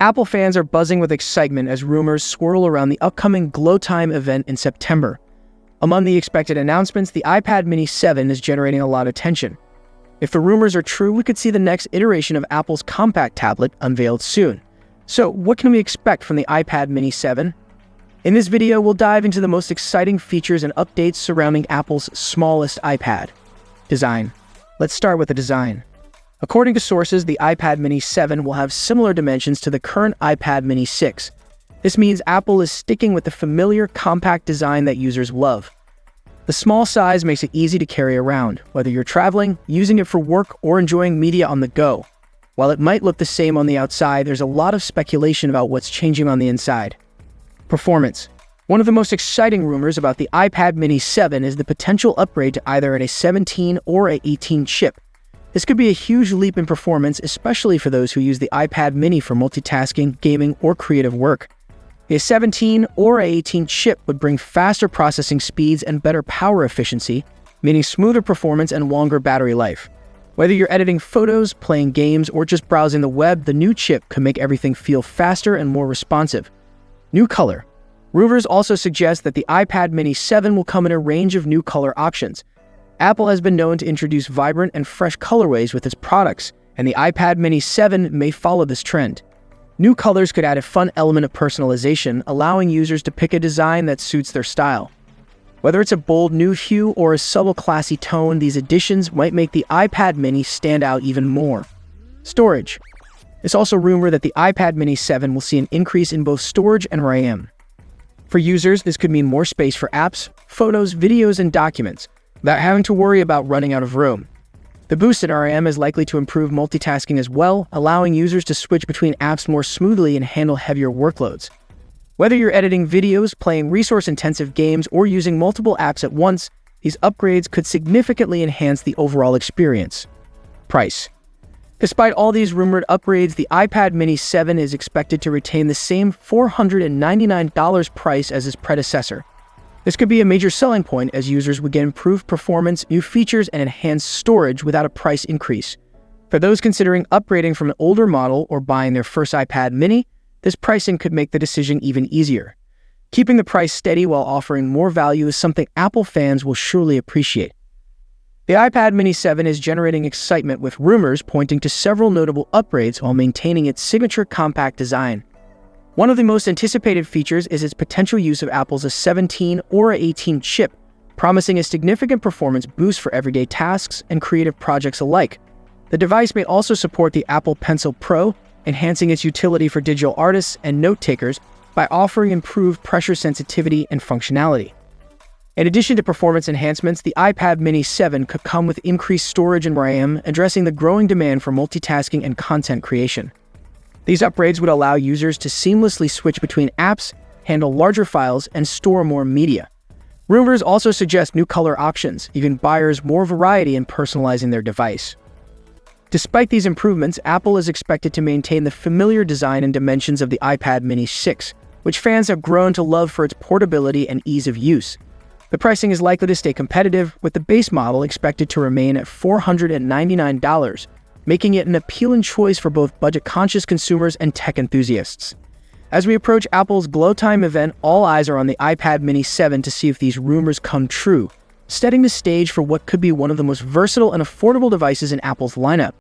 Apple fans are buzzing with excitement as rumors swirl around the upcoming Glow Time event in September. Among the expected announcements, the iPad mini 7 is generating a lot of attention. If the rumors are true, we could see the next iteration of Apple's compact tablet unveiled soon. So, what can we expect from the iPad mini 7? In this video, we'll dive into the most exciting features and updates surrounding Apple's smallest iPad. Design. Let's start with the design. According to sources, the iPad mini 7 will have similar dimensions to the current iPad mini 6. This means Apple is sticking with the familiar compact design that users love. The small size makes it easy to carry around, whether you're traveling, using it for work, or enjoying media on the go. While it might look the same on the outside, there's a lot of speculation about what's changing on the inside. Performance. One of the most exciting rumors about the iPad mini 7 is the potential upgrade to either an A17 or A18 chip. This could be a huge leap in performance, especially for those who use the iPad mini for multitasking, gaming, or creative work. The A17 or A18 chip would bring faster processing speeds and better power efficiency, meaning smoother performance and longer battery life. Whether you're editing photos, playing games, or just browsing the web, the new chip could make everything feel faster and more responsive. New color. Rumors also suggest that the iPad mini 7 will come in a range of new color options. Apple has been known to introduce vibrant and fresh colorways with its products, and the iPad mini 7 may follow this trend. New colors could add a fun element of personalization, allowing users to pick a design that suits their style. Whether it's a bold new hue or a subtle classy tone, these additions might make the iPad mini stand out even more. Storage. It's also rumored that the iPad mini 7 will see an increase in both storage and RAM. For users, this could mean more space for apps, photos, videos, and documents, without having to worry about running out of room. The boost in RAM is likely to improve multitasking as well, allowing users to switch between apps more smoothly and handle heavier workloads. Whether you're editing videos, playing resource-intensive games, or using multiple apps at once, these upgrades could significantly enhance the overall experience. Price. Despite all these rumored upgrades, the iPad mini 7 is expected to retain the same $499 price as its predecessor. This could be a major selling point as users would get improved performance, new features, and enhanced storage without a price increase. For those considering upgrading from an older model or buying their first iPad mini, this pricing could make the decision even easier. Keeping the price steady while offering more value is something Apple fans will surely appreciate. The iPad mini 7 is generating excitement with rumors pointing to several notable upgrades while maintaining its signature compact design. One of the most anticipated features is its potential use of Apple's A17 or A18 chip, promising a significant performance boost for everyday tasks and creative projects alike. The device may also support the Apple Pencil Pro, enhancing its utility for digital artists and note-takers by offering improved pressure sensitivity and functionality. In addition to performance enhancements, the iPad mini 7 could come with increased storage and RAM, addressing the growing demand for multitasking and content creation. These upgrades would allow users to seamlessly switch between apps, handle larger files, and store more media. Rumors also suggest new color options, giving buyers more variety in personalizing their device. Despite these improvements, Apple is expected to maintain the familiar design and dimensions of the iPad mini 6, which fans have grown to love for its portability and ease of use. The pricing is likely to stay competitive, with the base model expected to remain at $499, making it an appealing choice for both budget-conscious consumers and tech enthusiasts. As we approach Apple's Glow Time event, all eyes are on the iPad mini 7 to see if these rumors come true, setting the stage for what could be one of the most versatile and affordable devices in Apple's lineup.